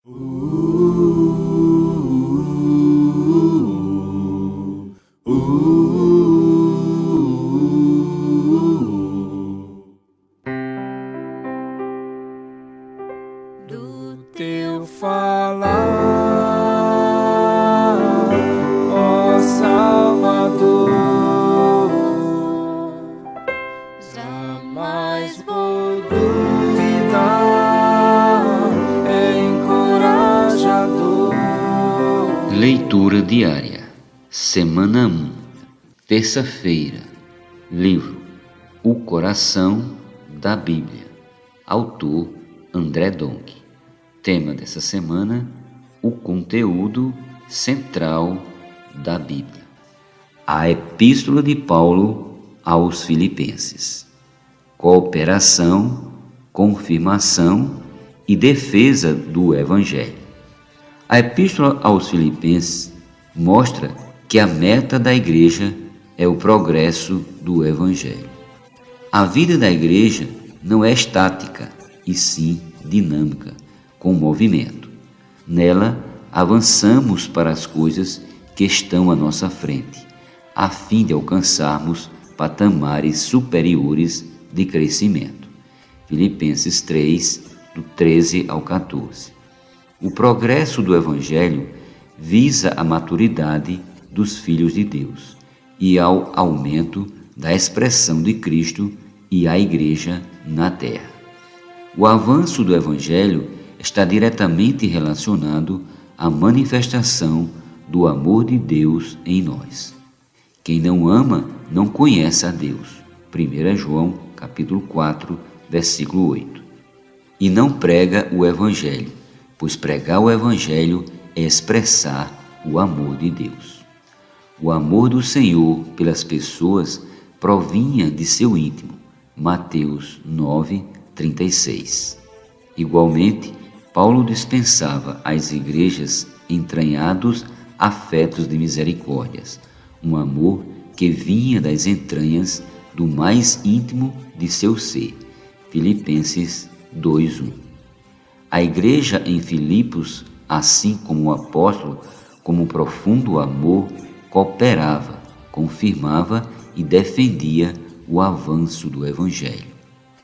Do teu falar, ó Salvador, jamais vou duvidar, é encorajador. Leitura diária, Semana 1, terça-feira. Livro O Coração da Bíblia. Autor André Donk. Tema dessa semana: o conteúdo central da Bíblia. A Epístola de Paulo aos Filipenses. Cooperação, confirmação e defesa do Evangelho. A Epístola aos Filipenses mostra que a meta da igreja é o progresso do Evangelho. A vida da igreja não é estática, e sim dinâmica, com movimento. Nela, avançamos para as coisas que estão à nossa frente, a fim de alcançarmos patamares superiores de crescimento. Filipenses 3, do 13 ao 14. O progresso do Evangelho visa a maturidade dos filhos de Deus e ao aumento da expressão de Cristo e a Igreja na terra. O avanço do Evangelho está diretamente relacionado à manifestação do amor de Deus em nós. Quem não ama não conhece a Deus. 1 João, capítulo 4, versículo 8. E não prega o Evangelho, pois pregar o Evangelho é expressar o amor de Deus. O amor do Senhor pelas pessoas provinha de seu íntimo. Mateus 9, 36. Igualmente, Paulo dispensava às igrejas entranhados afetos de misericórdias, um amor que vinha das entranhas do mais íntimo de seu ser. Filipenses 2:1. A igreja em Filipos, assim como o apóstolo, com um profundo amor, cooperava, confirmava e defendia o avanço do Evangelho.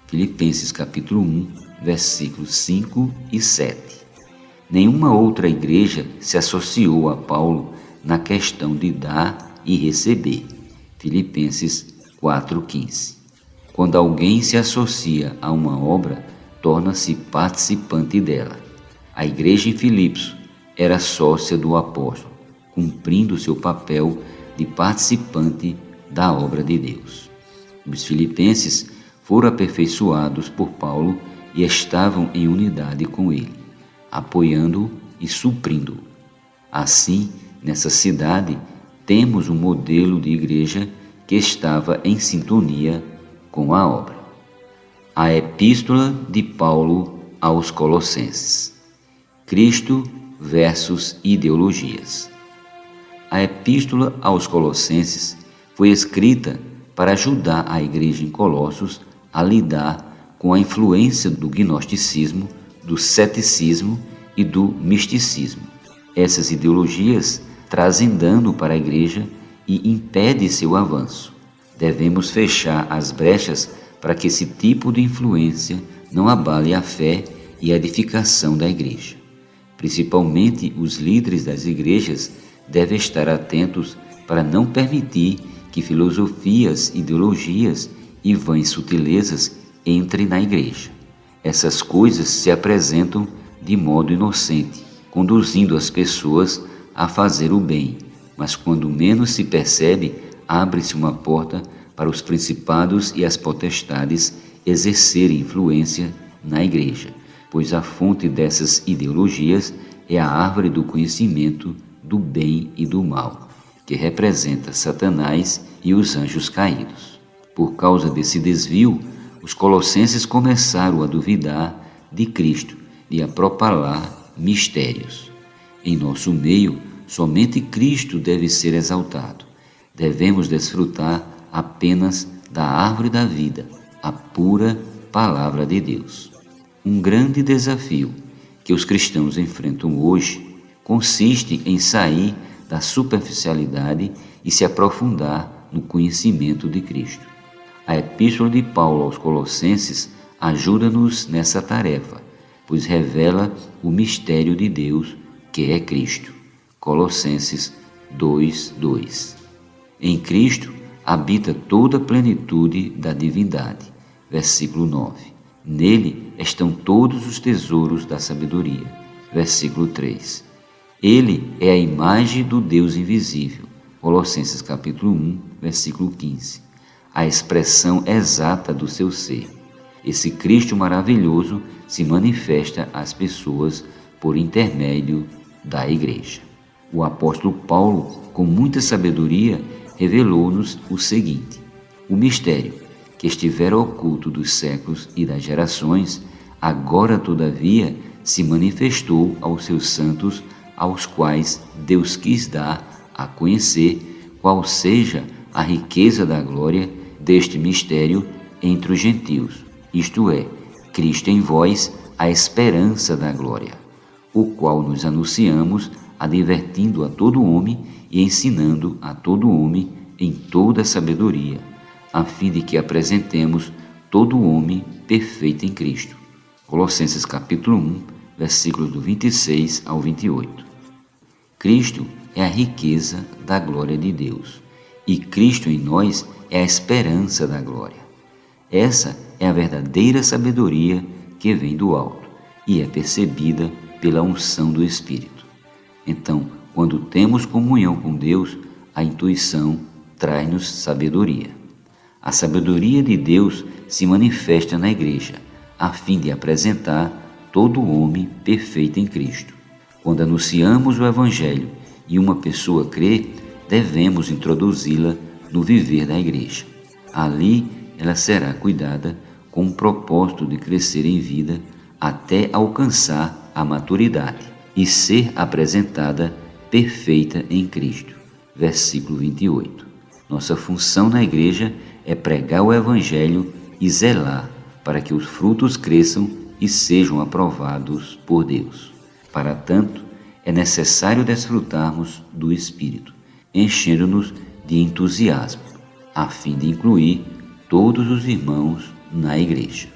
Filipenses capítulo 1, versículos 5 e 7. Nenhuma outra igreja se associou a Paulo na questão de dar e receber. Filipenses 4:15. Quando alguém se associa a uma obra, torna-se participante dela. A igreja em Filipos era sócia do apóstolo, cumprindo seu papel de participante da obra de Deus. Os filipenses foram aperfeiçoados por Paulo e estavam em unidade com ele, apoiando-o e suprindo-o. Assim, nessa cidade, temos um modelo de igreja que estava em sintonia com a obra. A Epístola de Paulo aos Colossenses. Cristo versus ideologias. A Epístola aos Colossenses foi escrita para ajudar a igreja em Colossos a lidar com a influência do gnosticismo, do ceticismo e do misticismo. Essas ideologias trazem dano para a igreja e impedem seu avanço. Devemos fechar as brechas para que esse tipo de influência não abale a fé e a edificação da igreja. Principalmente os líderes das igrejas devem estar atentos para não permitir que filosofias, ideologias e vãs sutilezas entrem na igreja. Essas coisas se apresentam de modo inocente, conduzindo as pessoas a fazer o bem, mas quando menos se percebe, abre-se uma porta para os principados e as potestades exercerem influência na igreja, pois a fonte dessas ideologias é a árvore do conhecimento do bem e do mal, que representa Satanás e os anjos caídos. Por causa desse desvio, os colossenses começaram a duvidar de Cristo e a propalar mistérios. Em nosso meio, somente Cristo deve ser exaltado. Devemos desfrutar apenas da árvore da vida, a pura palavra de Deus. Um grande desafio que os cristãos enfrentam hoje consiste em sair da superficialidade e se aprofundar no conhecimento de Cristo. A Epístola de Paulo aos Colossenses ajuda-nos nessa tarefa, pois revela o mistério de Deus, que é Cristo. Colossenses 2:2. Em Cristo habita toda a plenitude da divindade. Versículo 9. Nele estão todos os tesouros da sabedoria. Versículo 3. Ele é a imagem do Deus invisível. Colossenses capítulo 1, versículo 15. A expressão exata do seu ser. Esse Cristo maravilhoso se manifesta às pessoas por intermédio da Igreja. O apóstolo Paulo, com muita sabedoria, revelou-nos o seguinte: o mistério, que estivera oculto dos séculos e das gerações, agora, todavia, se manifestou aos seus santos, aos quais Deus quis dar a conhecer qual seja a riqueza da glória deste mistério entre os gentios, isto é, Cristo em vós, a esperança da glória, o qual nos anunciamos, advertindo a todo homem e ensinando a todo homem em toda a sabedoria, a fim de que apresentemos todo homem perfeito em Cristo. Colossenses capítulo 1, versículos do 26 ao 28. Cristo é a riqueza da glória de Deus, e Cristo em nós é a esperança da glória. Essa é a verdadeira sabedoria que vem do alto e é percebida pela unção do Espírito. Então, quando temos comunhão com Deus, a intuição traz-nos sabedoria. A sabedoria de Deus se manifesta na Igreja, a fim de apresentar todo homem perfeito em Cristo. Quando anunciamos o Evangelho e uma pessoa crê, devemos introduzi-la no viver da Igreja. Ali ela será cuidada com o propósito de crescer em vida até alcançar a maturidade e ser apresentada perfeita em Cristo. Versículo 28. Nossa função na Igreja é pregar o Evangelho e zelar para que os frutos cresçam e sejam aprovados por Deus. Para tanto, é necessário desfrutarmos do Espírito, enchendo-nos de entusiasmo, a fim de incluir todos os irmãos na Igreja.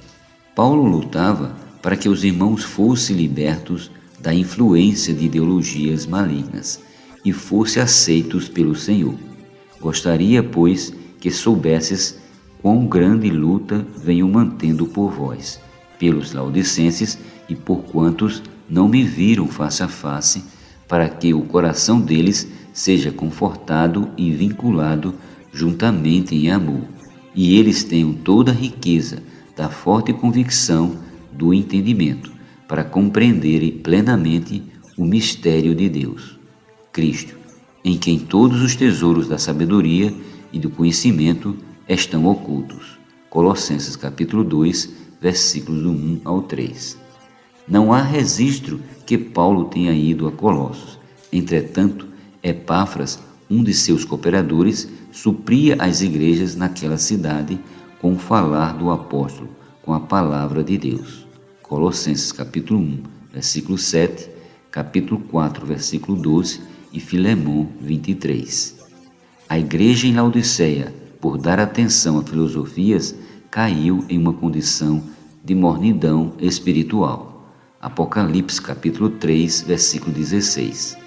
Paulo lutava para que os irmãos fossem libertos da influência de ideologias malignas e fossem aceitos pelo Senhor. Gostaria, pois, que soubesses quão grande luta venho mantendo por vós, pelos laodicenses e por quantos não me viram face a face, para que o coração deles seja confortado e vinculado juntamente em amor, e eles tenham toda a riqueza da forte convicção do entendimento, para compreenderem plenamente o mistério de Deus, Cristo, em quem todos os tesouros da sabedoria e do conhecimento estão ocultos. Colossenses capítulo 2, versículos do 1 ao 3. Não há registro que Paulo tenha ido a Colossos. Entretanto, Epáfras, um de seus cooperadores, supria as igrejas naquela cidade com o falar do apóstolo, com a palavra de Deus. Colossenses capítulo 1, versículo 7, capítulo 4, versículo 12 e Filemão 23. A igreja em Laodiceia, por dar atenção a filosofias, caiu em uma condição de mornidão espiritual. Apocalipse capítulo 3, versículo 16.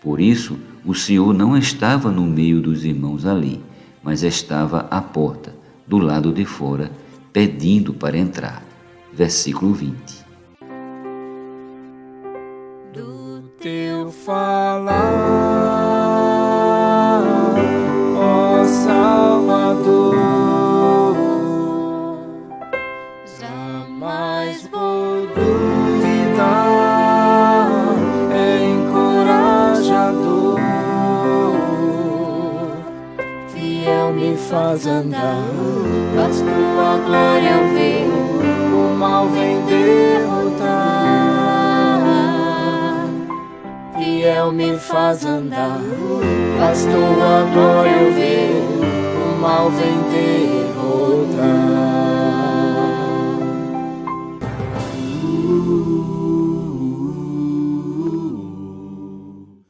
Por isso, o Senhor não estava no meio dos irmãos ali, mas estava à porta, do lado de fora, pedindo para entrar. Versículo 20. Do teu falar, ó Salvador, jamais vou duvidar, é encorajador, fiel me faz andar, faz tua glória eu ver, o mal vem derrotar. Fiel me faz andar, faz tua glória eu ver, o mal vem derrotar.